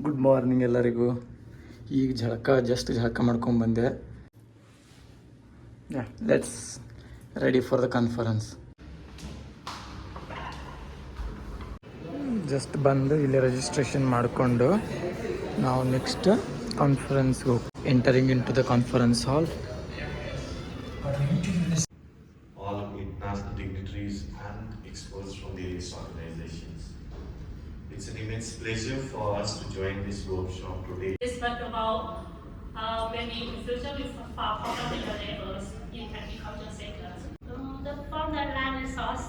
Good morning ಎಲ್ಲರಿಗೂ. ಈಗ just ಜಳಕ ಮಾಡ್ಕೊಂಡು ಬಂದೆ. Let's ready for the conference. Just ಬಂದು ಇಲ್ಲಿ ರಿಜಿಸ್ಟ್ರೇಷನ್ ಮಾಡಿಕೊಂಡು ನಾವು ನೆಕ್ಸ್ಟ್ ಕಾನ್ಫರೆನ್ಸ್ಗೆ ಹೋಗಿ entering into the conference hall. All international dignitaries and experts from various organizations. It's an immense pleasure for us to join this workshop today. It's not about when we future with popular labels in agriculture sectors. From the land resource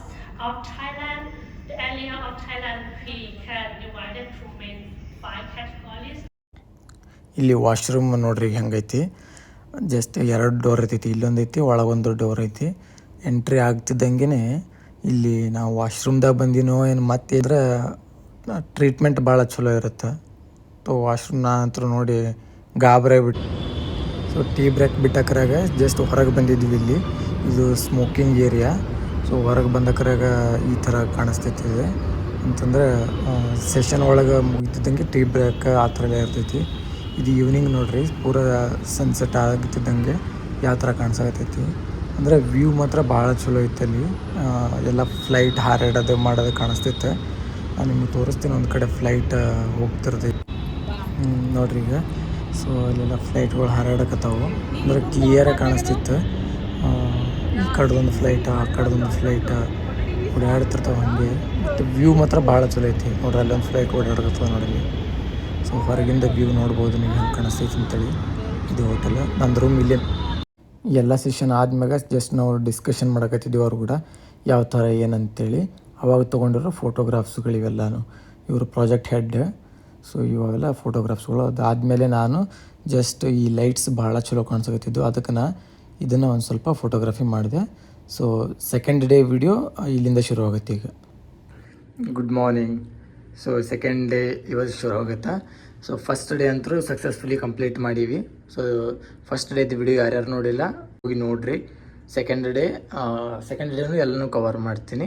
of Thailand, the area of Thailand we can divide it to main 5 categories. ಇಲ್ಲಿ washroom ನೋಡ್ರಿ ಹೆಂಗೈತಿ. Just 2 door ಐತಿ, ಇಲ್ಲೊಂದೈತಿ, ಒಳಗೊಂದು door ಐತಿ. Entry ಆಗ್ತಿದ್ದಂಗೆ ಇಲ್ಲಿ ನಾವು ವಾಶ್ರೂಮ್ದಾಗ ಬಂದಿನೋ ಏನು ಮತ್ತೆ ಇದ್ರೆ ಟ್ರೀಟ್ಮೆಂಟ್ ಭಾಳ ಚಲೋ ಇರುತ್ತೆ. ವಾಶ್ರೂಮ್ ನಾ ಅಂತೂ ನೋಡಿ ಗಾಬರಾಗ್ಬಿಟ್ಟು. ಸೊ ಟೀ ಬ್ರೇಕ್ ಬಿಟ್ಟಕ್ರಾಗ ಜಸ್ಟ್ ಹೊರಗೆ ಬಂದಿದ್ವಿ. ಇಲ್ಲಿ ಇದು ಸ್ಮೋಕಿಂಗ್ ಏರಿಯಾ. ಸೊ ಹೊರಗೆ ಬಂದಕ್ರಾಗ ಈ ಥರ ಕಾಣಿಸ್ತೈತಿದೆ ಅಂತಂದರೆ ಸೆಷನ್ ಒಳಗೆ ಮುಗಿತಿದ್ದಂಗೆ ಟೀ ಬ್ರೇಕ್ ಆ ಥರ ಎಲ್ಲ ಇರ್ತೈತಿ. ಇದು ಈವ್ನಿಂಗ್ ನೋಡ್ರಿ, ಪೂರ ಸನ್ಸೆಟ್ ಆಗ್ತಿದ್ದಂಗೆ ಯಾವ ಥರ ಕಾಣಿಸಾಕತ್ತೈತಿ ಅಂದರೆ ವ್ಯೂ ಮಾತ್ರ ಭಾಳ ಚಲೋ ಐತೆ. ಅಲ್ಲಿ ಎಲ್ಲ ಫ್ಲೈಟ್ ಹಾರಾಡೋದು ಮಾಡೋದು ಕಾಣಿಸ್ತೈತೆ. ನಾನು ನಿಮಗೆ ತೋರಿಸ್ತೀನಿ. ಒಂದು ಕಡೆ ಫ್ಲೈಟ್ ಹೋಗ್ತಿರ್ತೈತಿ ನೋಡ್ರಿ ಈಗ. ಸೊ ಅಲ್ಲೆಲ್ಲ ಫ್ಲೈಟ್ಗಳು ಹಾರಾಡಕತ್ತಾವು ಅಂದರೆ ಕ್ಲಿಯರಾಗಿ ಕಾಣಿಸ್ತಿತ್ತು. ಈ ಕಡೆದೊಂದು ಫ್ಲೈಟ್, ಆ ಕಡೆದೊಂದು ಫ್ಲೈಟ್ ಓಡಾಡ್ತಿರ್ತಾವೆ ಹಾಗೆ. ಮತ್ತು ವ್ಯೂ ಮಾತ್ರ ಭಾಳ ಚಲೋ ಐತಿ ನೋಡ್ರಿ. ಅಲ್ಲೊಂದು ಫ್ಲೈಟ್ ಓಡಾಡ್ಕತ್ತವ ನೋಡಲಿ. ಸೊ ಹೊರಗಿಂದ ವ್ಯೂ ನೋಡ್ಬೋದು ನೀವು ಹೆಂಗೆ ಕಾಣಿಸ್ತೈತಿ ಅಂತೇಳಿ. ಇದು ಹೋಟೆಲ್. ನಂದು ರೂಮ್ ಇಲ್ಲೇ. ಎಲ್ಲ ಸೆಷನ್ ಆದ್ಮ್ಯಾಗ ಜಸ್ಟ್ ನಾವು ಡಿಸ್ಕಷನ್ ಮಾಡಕತ್ತಿದ್ದೀವಿ ಅವ್ರು ಕೂಡ ಯಾವ ಥರ ಏನಂತೇಳಿ. ಅವಾಗ ತೊಗೊಂಡಿರೋ ಫೋಟೋಗ್ರಾಫ್ಸ್ಗಳಿವೆಲ್ಲನೂ. ಇವರು ಪ್ರಾಜೆಕ್ಟ್ ಹೆಡ್. ಸೊ ಇವಾಗೆಲ್ಲ ಫೋಟೋಗ್ರಾಫ್ಸ್ಗಳು. ಅದಾದಮೇಲೆ ನಾನು ಜಸ್ಟ್ ಈ ಲೈಟ್ಸ್ ಭಾಳ ಚಲೋ ಕಾಣಿಸಕತ್ತಿದ್ದು, ಅದಕ್ಕೆ ಇದನ್ನು ಒಂದು ಸ್ವಲ್ಪ ಫೋಟೋಗ್ರಫಿ ಮಾಡಿದೆ. ಸೊ ಸೆಕೆಂಡ್ ಡೇ ವಿಡಿಯೋ ಇಲ್ಲಿಂದ ಶುರು ಆಗುತ್ತೆ ಈಗ. Good morning. So second day ಇವತ್ತು ಶುರು ಆಗುತ್ತಾ. ಸೊ ಫಸ್ಟ್ ಡೇ ಅಂತೂ ಸಕ್ಸಸ್ಫುಲಿ ಕಂಪ್ಲೀಟ್ ಮಾಡೀವಿ. ಸೊ ಫಸ್ಟ್ ಡೇದು ವಿಡಿಯೋ ಯಾರ್ಯಾರು ನೋಡಿಲ್ಲ ಹೋಗಿ ನೋಡಿರಿ. ಸೆಕೆಂಡ್ ಡೇನೂ ಎಲ್ಲನೂ ಕವರ್ ಮಾಡ್ತೀನಿ.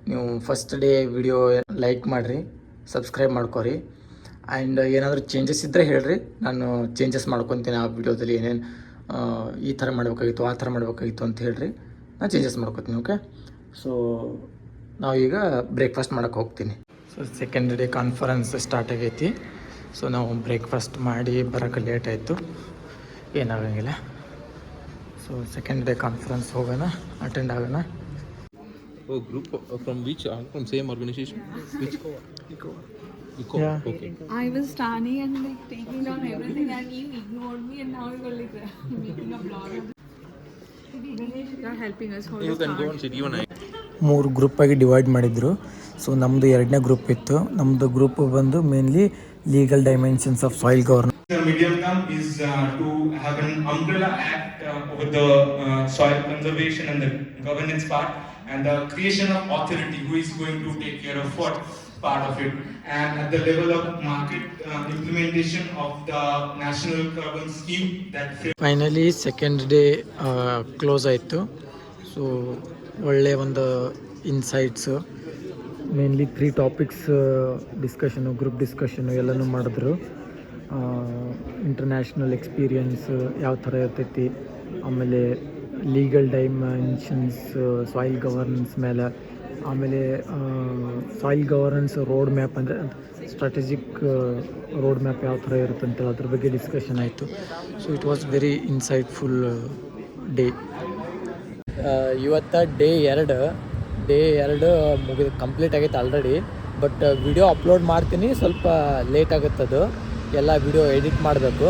ನೀವು ಫಸ್ಟ್ ಡೇ ವಿಡಿಯೋ ಲೈಕ್ ಮಾಡಿರಿ, ಸಬ್ಸ್ಕ್ರೈಬ್ ಮಾಡ್ಕೊರಿ. ಆ್ಯಂಡ್ ಏನಾದರೂ ಚೇಂಜಸ್ ಇದ್ದರೆ ಹೇಳ್ರಿ, ನಾನು ಚೇಂಜಸ್ ಮಾಡ್ಕೊತೀನಿ. ಆ ವಿಡಿಯೋದಲ್ಲಿ ಏನೇನು ಈ ಥರ ಮಾಡಬೇಕಾಗಿತ್ತು, ಆ ಥರ ಮಾಡಬೇಕಾಗಿತ್ತು ಅಂತ ಹೇಳ್ರಿ, ನಾನು ಚೇಂಜಸ್ ಮಾಡ್ಕೊತೀನಿ. ಓಕೆ. ಸೊ ನಾವೀಗ ಬ್ರೇಕ್ಫಾಸ್ಟ್ ಮಾಡೋಕ್ಕೆ ಹೋಗ್ತೀನಿ. So second day conference start ಆಗೈತಿ. ಸೊ ನಾವು ಬ್ರೇಕ್ಫಾಸ್ಟ್ ಮಾಡಿ ಬರೋಕ್ಕೆ ಲೇಟ್ ಆಯಿತು, ಏನಾಗಂಗಿಲ್ಲ. ಸೊ ಸೆಕೆಂಡ್ ಡೇ ಕಾನ್ಫರೆನ್ಸ್ ಹೋಗೋಣ, ಅಟೆಂಡ್ ಆಗೋಣ. Oh, group from which? From same organization? Which? Eco. Yeah. Okay. I was standing and like taking down everything and you ignored me and now you're like making a vlog. You're helping us. You can go and sit even. 3 ಗ್ರೂಪಾಗಿ divide ಮಾಡಿದ್ರು. So ನಮ್ಮದು 2ನೇ group ಇತ್ತು. ನಮ್ಮದು group ಬಂದು mainly legal dimensions of soil governance. The medium term is to have an umbrella act over the soil conservation and the governance part, and the creation of authority who is going to take care of what part of it, and at the level of market implementation of the national carbon scheme that finally second day close ಆಯಿತು. So ಒಳ್ಳೆಯ ಒಂದು insights, mainly 3 topics discussion, group discussion ಎಲ್ಲನೂ ಮಾಡಿದ್ರು. International experience ಯಾವ ಥರ ಇರ್ತೈತಿ, ಆಮೇಲೆ legal dimensions soil governance ಮೇಲೆ, ಆಮೇಲೆ ಸಾಯಿಲ್ ಗವರ್ನೆನ್ಸ್ ರೋಡ್ ಮ್ಯಾಪ್ ಅಂದರೆ ಸ್ಟ್ರಾಟಜಿಕ್ ರೋಡ್ ಮ್ಯಾಪ್ ಯಾವ ಥರ ಇರುತ್ತೆ ಅಂತ ಅದ್ರ ಬಗ್ಗೆ ಡಿಸ್ಕಷನ್ ಆಯಿತು. So it was very insightful day. ಇವತ್ತು ಡೇ 2 ಮುಗಿದು ಕಂಪ್ಲೀಟ್ ಆಗೈತೆ ಆಲ್ರೆಡಿ. ಬಟ್ ವಿಡಿಯೋ ಅಪ್ಲೋಡ್ ಮಾಡ್ತೀನಿ, ಸ್ವಲ್ಪ ಲೇಟ್ ಆಗುತ್ತದು, ಎಲ್ಲ ವಿಡಿಯೋ ಎಡಿಟ್ ಮಾಡಬೇಕು.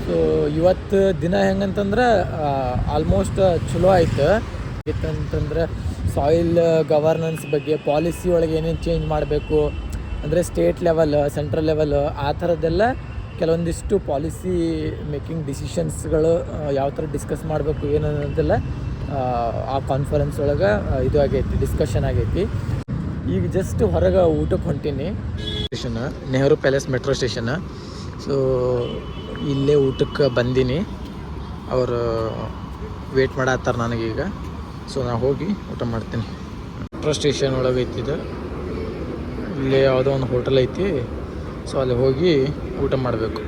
ಸೊ ಇವತ್ತು ದಿನ ಹೆಂಗಂತಂದ್ರೆ ಆಲ್ಮೋಸ್ಟ್ ಚಲೋ ಆಯ್ತು. ಅಂತಂದ್ರೆ ಸಾಯಿಲ್ ಗವರ್ನೆನ್ಸ್ ಬಗ್ಗೆ ಪಾಲಿಸಿ ಒಳಗೆ ಏನೇನು ಚೇಂಜ್ ಮಾಡಬೇಕು ಅಂದರೆ ಸ್ಟೇಟ್ ಲೆವೆಲ್, ಸೆಂಟ್ರಲ್ ಲೆವೆಲ್ ಆ ಥರದ್ದೆಲ್ಲ ಕೆಲವೊಂದಿಷ್ಟು ಪಾಲಿಸಿ ಮೇಕಿಂಗ್ ಡಿಸಿಷನ್ಸ್ಗಳು ಯಾವ ಥರ ಡಿಸ್ಕಸ್ ಮಾಡಬೇಕು ಏನು ಅನ್ನೋದೆಲ್ಲ ಆ ಕಾನ್ಫರೆನ್ಸ್ ಒಳಗೆ ಇದು ಆಗೈತಿ, ಡಿಸ್ಕಷನ್ ಆಗೈತಿ. ಈಗ ಜಸ್ಟ್ ಹೊರಗೆ ಊಟಕ್ಕೆ ಹೊಂಟೀನಿ. Station Nehru palace metro station. So ಇಲ್ಲೇ ಊಟಕ್ಕೆ ಬಂದೀನಿ. ಅವರು ವೇಟ್ ಮಾಡತ್ತಾರೆ ನನಗೀಗ. ಸೊ ನಾನು ಹೋಗಿ ಊಟ ಮಾಡ್ತೀನಿ. ಮೆಟ್ರೋ ಸ್ಟೇಷನ್ ಒಳಗೆ ಐತಿದ್ದು. ಇಲ್ಲೇ ಯಾವುದೋ ಒಂದು ಹೋಟೆಲ್ ಐತಿ, ಸೊ ಅಲ್ಲಿ ಹೋಗಿ ಊಟ ಮಾಡಬೇಕು.